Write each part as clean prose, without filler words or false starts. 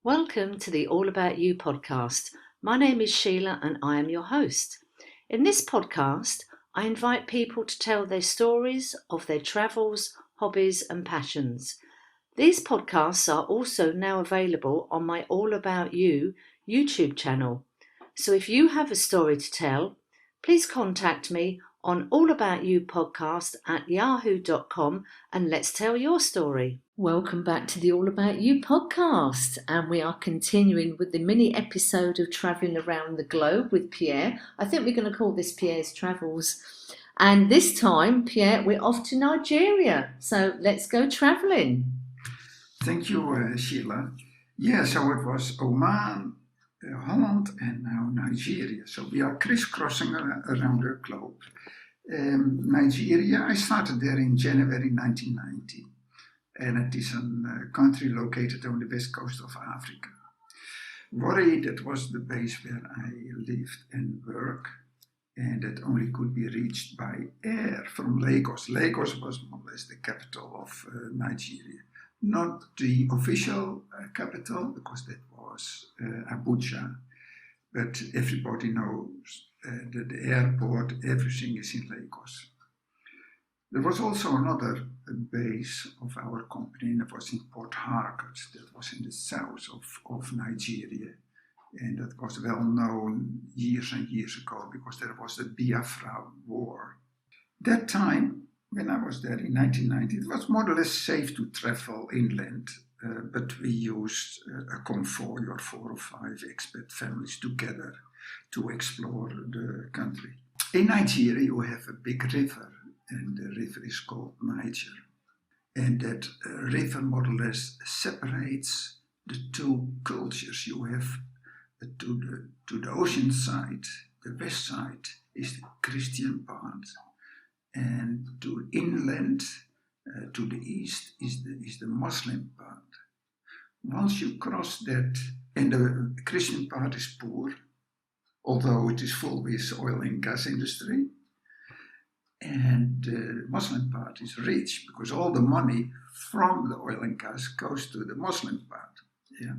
Welcome to the All About You podcast. My name is Sheila and I am your host. In this podcast, I invite people to tell their stories of their travels, hobbies, and passions. These podcasts are also now available on my All About You YouTube channel. So if you have a story to tell, please contact me on allaboutyoupodcast@yahoo.com and let's tell your story. Welcome back to the All About You podcast, and we are continuing with the mini episode of travelling around the globe with Pier. I think we're going to call this Pierre's Travels. And this time, Pier, we're off to Nigeria. So let's go travelling. Thank you, Sheila. Yeah, so it was Oman, Holland, and now Nigeria. So we are crisscrossing around the globe. Nigeria, I started there in January 1990. And it is a country located on the west coast of Africa. Warri, that was the base where I lived and worked, and it only could be reached by air from Lagos. Lagos was more or less the capital of Nigeria. Not the official capital, because that was Abuja, but everybody knows that the airport, everything is in Lagos. There was also another base of our company, and it was in Port Harcourt, that was in the south of Nigeria. And that was well known years and years ago because there was the Biafra War. That time, when I was there in 1990, it was more or less safe to travel inland, but we used a convoy or 4 or 5 expat families together to explore the country. In Nigeria, you have a big river, and the river is called Niger. And that river more or less separates the two cultures. You have to the ocean side, the west side is the Christian part, and to inland, to the east is the Muslim part. Once you cross that, and the Christian part is poor, although it is full with oil and gas industry, and the Muslim part is rich because all the money from the oil and gas goes to the Muslim part. Yeah.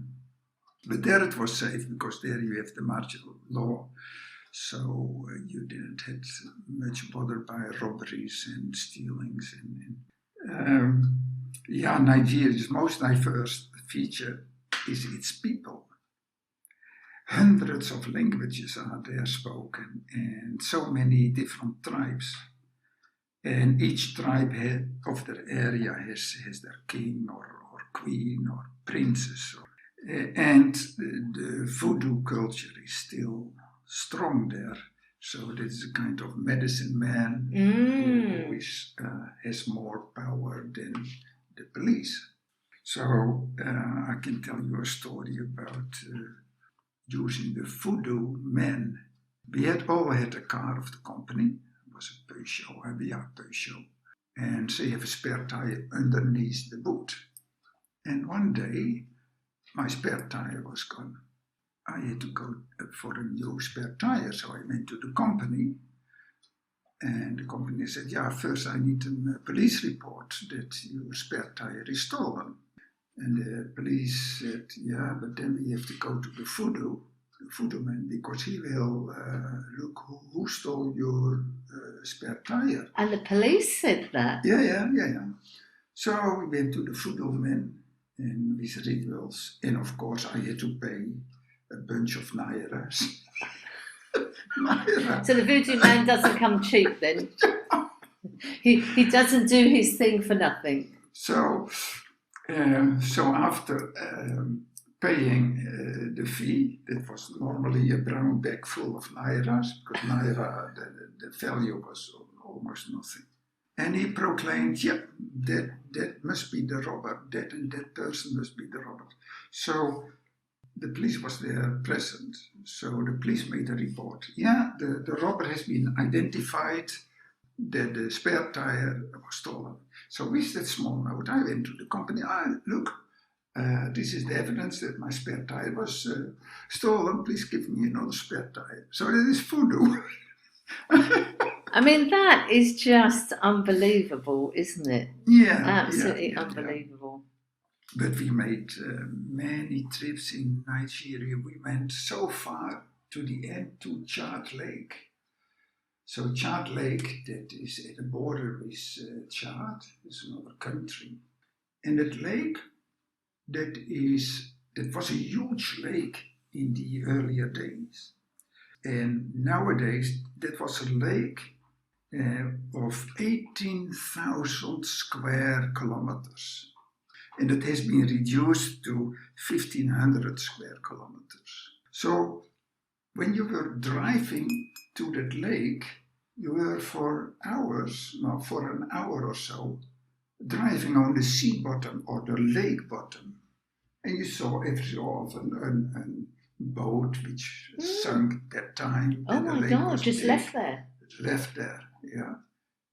But there it was safe because there you have the martial law. So you didn't have much bother by robberies and stealings. Nigeria's most diverse feature is its people. Hundreds of languages are there spoken and so many different tribes. And each tribe of their area has their king or queen or princess. And the voodoo culture is still strong there. So this is a kind of medicine man who has more power than the police. So I can tell you a story about using the voodoo man. We all had a car of the company. Was a Peugeot, a Peugeot, and they have a spare tire underneath the boot. And one day, my spare tire was gone. I had to go for a new spare tire, so I went to the company, and the company said, first I need a police report that your spare tire is stolen. And the police said, but then we have to go to the voodoo man, because he will look who stole your spare tire. And the police said that? Yeah. So we went to the voodoo man and with rituals, and of course I had to pay a bunch of nairas. So the voodoo man doesn't come cheap then? He doesn't do his thing for nothing. So after paying the fee, that was normally a brown bag full of nairas, because naira, the value was almost nothing. And he proclaimed, that must be the robber, that and that person must be the robber. So the police was there present, so the police made a report. The robber has been identified, that the spare tire was stolen. So with that small note, I went to the company, look, this is the evidence that my spare tire was stolen. Please give me another spare tire. So that is voodoo. I mean, that is just unbelievable, isn't it? Yeah. Absolutely unbelievable. But we made many trips in Nigeria. We went so far to the end to Chad Lake. So Chad Lake, that is at the border with Chad, is another country. And that lake, that was a huge lake in the earlier days. And nowadays, that was a lake of 18,000 square kilometers. And it has been reduced to 1,500 square kilometers. So when you were driving to that lake, you were for an hour or so, driving on the sea bottom or the lake bottom. And you saw every so often a boat which sunk that time. Oh my God, just left there. Left there, yeah.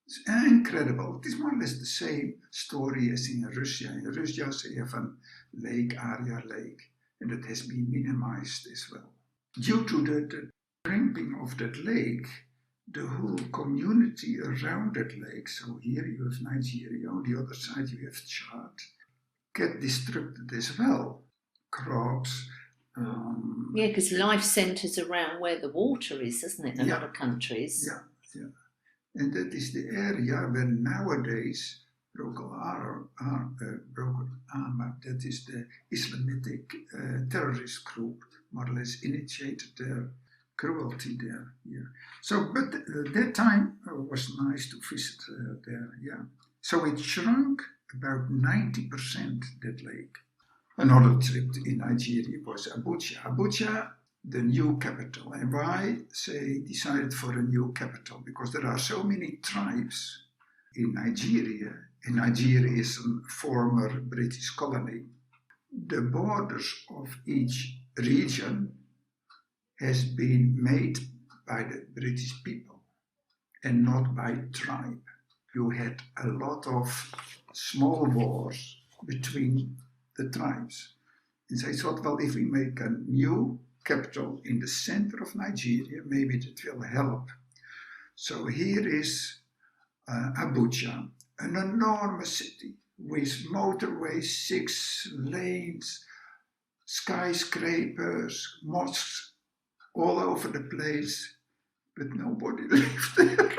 It's incredible. It is more or less the same story as in Russia. In Russia, they have a lake, Aria Lake, and it has been minimized as well. Due to the shrinking of that lake, the whole community around that lake, so here you have Nigeria, on the other side you have Chad, get disrupted as well. Crops. Yeah, because life centres around where the water is, doesn't it, in a lot of countries? Yeah. And that is the area where nowadays Boko Haram, that is the Islamic terrorist group, more or less initiated their cruelty there. Yeah. So, but that time was nice to visit there. Yeah. So it shrunk about 90%, that lake. Another trip in Nigeria was Abuja. Abuja, the new capital. And why they decided for a new capital? Because there are so many tribes in Nigeria, and Nigeria is a former British colony. The borders of each region has been made by the British people and not by tribe. You had a lot of small wars between the tribes. And they thought, well, if we make a new capital in the center of Nigeria, maybe that will help. So here is Abuja, an enormous city with motorways, 6 lanes, skyscrapers, mosques all over the place, but nobody lived there.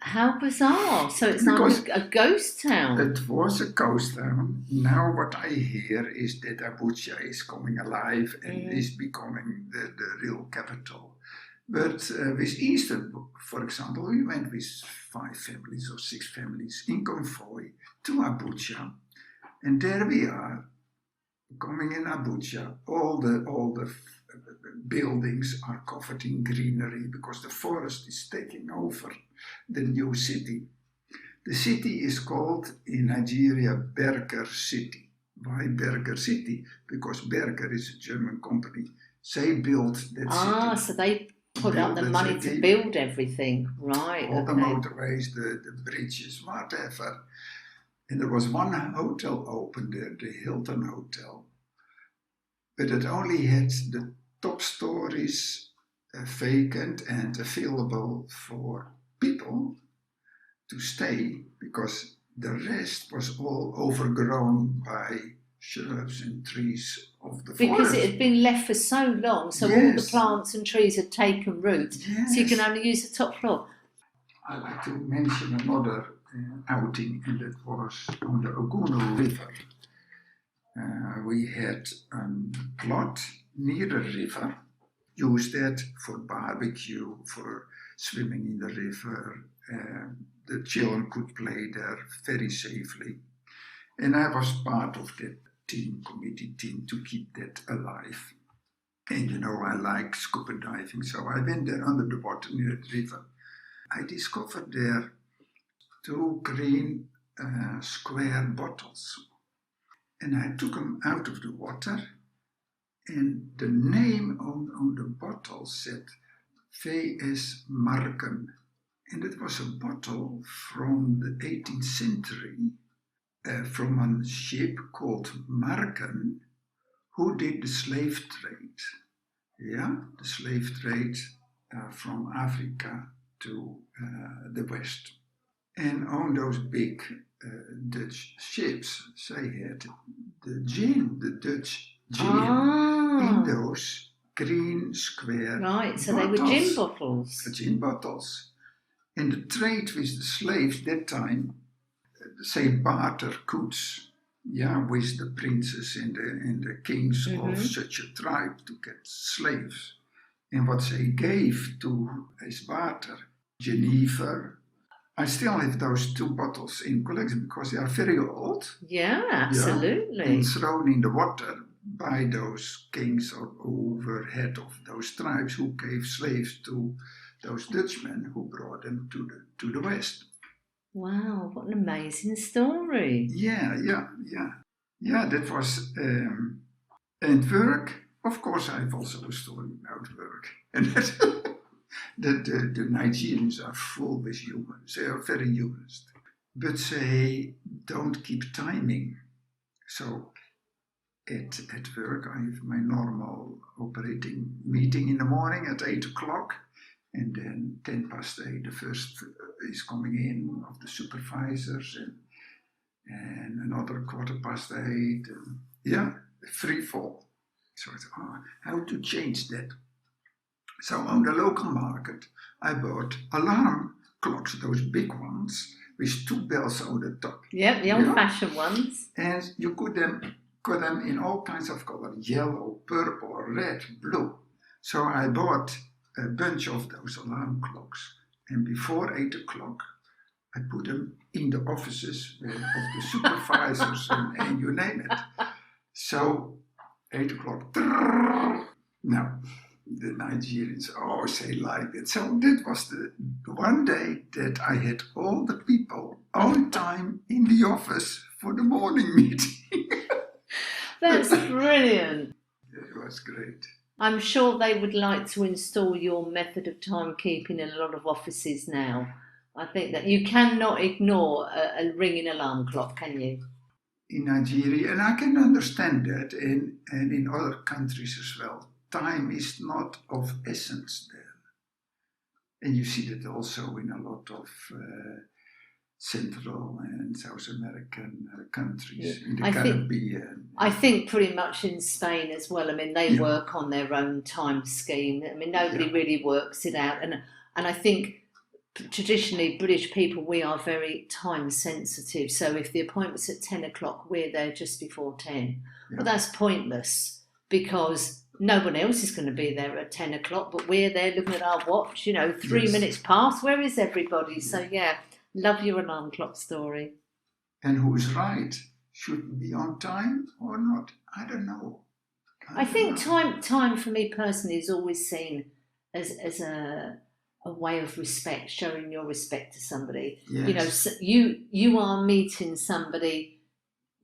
How bizarre. So it's like a ghost town. It was a ghost town. Now what I hear is that Abuja is coming alive and is becoming the real capital. But with Easter, for example, we went with 5 families or 6 families in convoy to Abuja. And there we are, coming in Abuja. All the buildings are covered in greenery because the forest is taking over the new city. The city is called in Nigeria Berger City. Why Berger City? Because Berger is a German company. They built that city. So they put up the money to build everything, right? All the motorways, the bridges, whatever. And there was one hotel open there, the Hilton Hotel. But it only had the top stories vacant and available for people to stay, because the rest was all overgrown by shrubs and trees of the forest. Because it had been left for so long, so all the plants and trees had taken root, so you can only use the top floor. I like to mention another outing, and that was on the Ogun River. We had a plot near the river, used that for barbecue, for swimming in the river. The children could play there very safely. And I was part of that committee team to keep that alive. And you know, I like scuba diving, so I went there under the water near the river. I discovered there 2 green square bottles. And I took them out of the water, and the name on the bottle said V.S. Marken. And it was a bottle from the 18th century, from a ship called Marken, who did the slave trade. Yeah, the slave trade from Africa to the West. And on those big Dutch ships, they had the gin, the Dutch gin, in those green square right, so bottles. they were gin bottles. Gin bottles. And the trade with the slaves that time, say barter goods, with the princes and the kings of such a tribe to get slaves. And what they gave to as barter, Geneva. I still have those 2 bottles in collection because they are very old. Yeah, absolutely. Yeah, and thrown in the water by those kings or who head of those tribes who gave slaves to those Dutchmen who brought them to the West. Wow, what an amazing story. Yeah, that was, and work, of course I have also a story about work. And that, the Nigerians are full with humor, they are very humanist. But they don't keep timing. So at work I have my normal operating meeting in the morning at 8 o'clock. And then 8:10, the first is coming in of the supervisors, and another 8:15. Free fall. So I thought, how to change that? So on the local market, I bought alarm clocks, those big ones, with 2 bells on the top. Yep, the old-fashioned ones. And you could them in all kinds of colors, yellow, purple, red, blue. So I bought a bunch of those alarm clocks, and before 8 o'clock I put them in the offices of the supervisors and you name it. So 8 o'clock, now the Nigerians, they like it. So that was the one day that I had all the people on time in the office for the morning meeting. That's brilliant. It was great. I'm sure they would like to install your method of timekeeping in a lot of offices now. I think that you cannot ignore a ringing alarm clock, can you? In Nigeria, and I can understand that, and in other countries as well, time is not of essence there. And you see that also in a lot of Central and South American countries, in the Caribbean. I think pretty much in Spain as well. I mean, they work on their own time scheme. I mean, nobody really works it out. And I think traditionally British people, we are very time sensitive. So if the appointment's at 10 o'clock, we're there just before 10. But that's pointless because no one else is going to be there at 10 o'clock, but we're there looking at our watch, 3 minutes past. Where is everybody? So, love your alarm clock story. And who is right? Should be on time or not? I don't know. I think time for me personally is always seen as a way of respect, showing your respect to somebody. Yes. You are meeting somebody,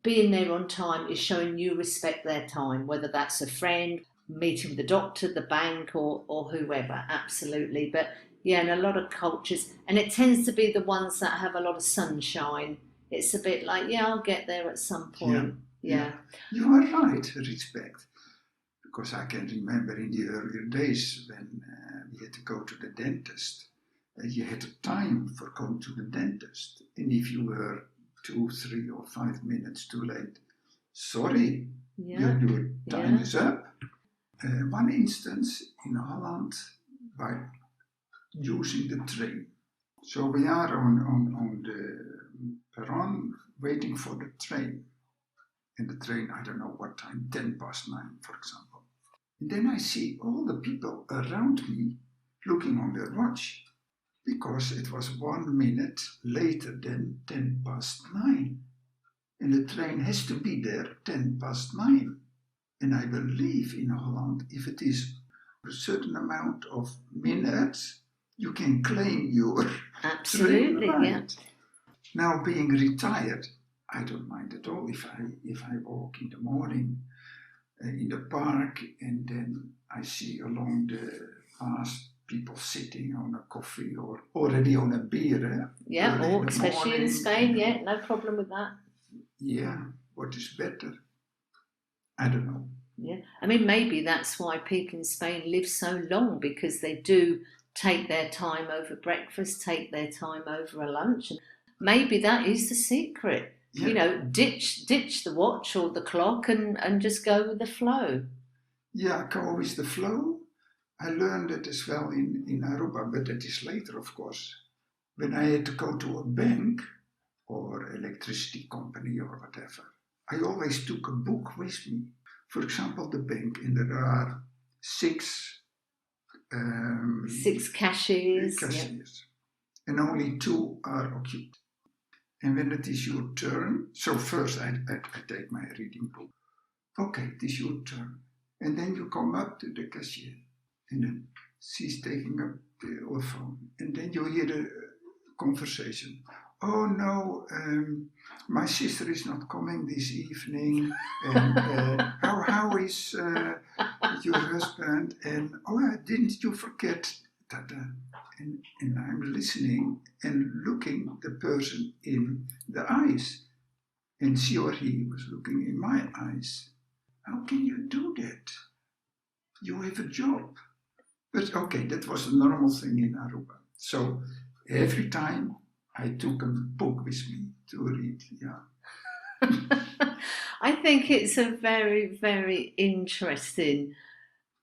being there on time is showing you respect their time, whether that's a friend, meeting with the doctor, the bank, or whoever. Absolutely. But in a lot of cultures, and it tends to be the ones that have a lot of sunshine, it's a bit like, I'll get there at some point. Yeah. You are right, respect. Because I can remember in the earlier days when we had to go to the dentist, you had a time for going to the dentist. And if you were 2, 3 or 5 minutes too late, sorry, your time is up. One instance in Holland, by using the train. So we are on the perron waiting for the train. And the train, I don't know what time, 9:10, for example. And then I see all the people around me looking on their watch because it was 1 minute later than 9:10. And the train has to be there 9:10. And I believe in Holland, if it is a certain amount of minutes, you can claim your absolutely train right. Yeah. Now, being retired, I don't mind at all if I walk in the morning in the park and then I see along the path people sitting on a coffee or already on a beer. Or especially in Spain, no problem with that. Yeah, what is better? I don't know. Yeah, I mean, maybe that's why people in Spain live so long, because they do take their time over breakfast, take their time over a lunch. And maybe that is the secret. Yeah. You know, ditch the watch or the clock and just go with the flow. Yeah, go with the flow. I learned it as well in Aruba, but that is later, of course. When I had to go to a bank or electricity company or whatever, I always took a book with me. For example, the bank, and there are six cashiers. cashiers, and only two are occupied. And when it is your turn, so first I take my reading book. Okay, it is your turn. And then you come up to the cashier, and then she's taking up the phone, and then you hear the conversation. Oh no, my sister is not coming this evening, and how is your husband? And didn't you forget that? And I'm listening and looking the person in the eyes, and she or he was looking in my eyes. How can you do that? You have a job. But okay, that was a normal thing in Aruba. So every time I took a book with me to read, yeah. I think it's a very, very interesting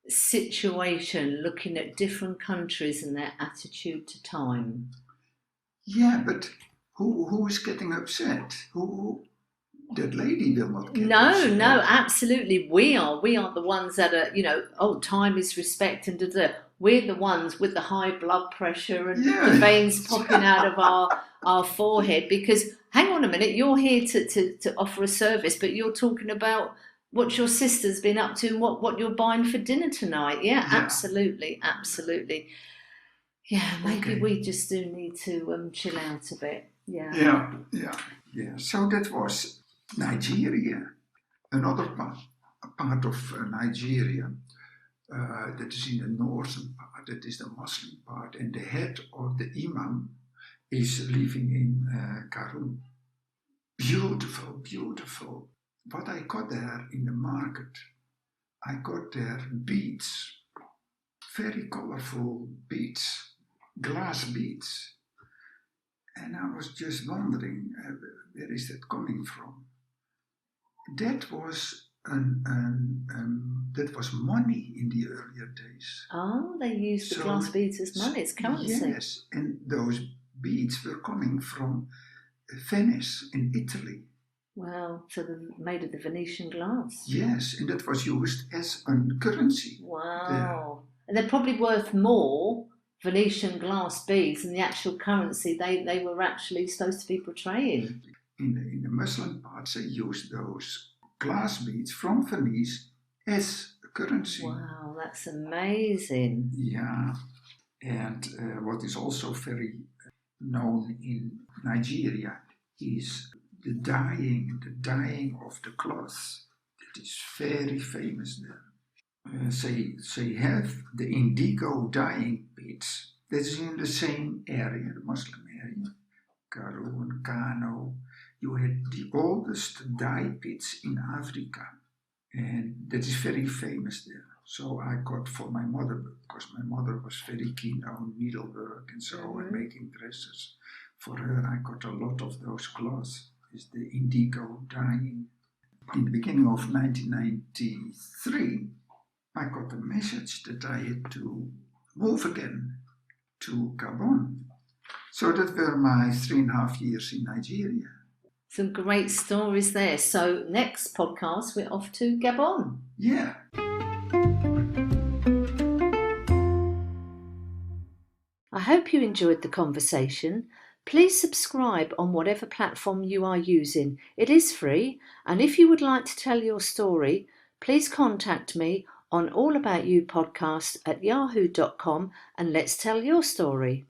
situation looking at different countries and their attitude to time. Yeah, but who is getting upset? That lady will not get upset. No, absolutely. We are the ones that are, time is respect and we're the ones with the high blood pressure and the veins popping out of our forehead because, hang on a minute, you're here to offer a service, but you're talking about what your sister's been up to and what you're buying for dinner tonight. Yeah. Absolutely. Yeah, maybe we just do need to chill out a bit. Yeah. So that was Nigeria. Another part of Nigeria that is in the northern part, that is the Muslim part, and the head of the imam is living in Karun. Beautiful. What I got there in the market, I got there beads, very colorful beads, glass beads. And I was just wondering, where is that coming from? That was that was money in the earlier days. Oh, they used the glass beads as money, as currency. Yes, and those beads were coming from Venice in Italy. Wow, so they're made of the Venetian glass. Yes, and that was used as a currency. Wow. There. And they're probably worth more, Venetian glass beads, than the actual currency they were actually supposed to be portraying. In the Muslim parts, they used those glass beads from Venice as a currency. Wow, that's amazing. Yeah, and what is also very known in Nigeria is the dyeing of the cloth. It is very famous there. They have the indigo dyeing beads. That is in the same area, the Muslim area, Karun, Kano. You had the oldest dye pits in Africa, and that is very famous there. So I got for my mother, because my mother was very keen on needlework and so and making dresses. For her, I got a lot of those cloths. Is the indigo dyeing. In the beginning of 1993, I got a message that I had to move again to Gabon. So that were my 3.5 years in Nigeria. Some great stories there. So next podcast, we're off to Gabon. Yeah. I hope you enjoyed the conversation. Please subscribe on whatever platform you are using. It is free, and if you would like to tell your story, please contact me on allaboutyoupodcast@yahoo.com and let's tell your story.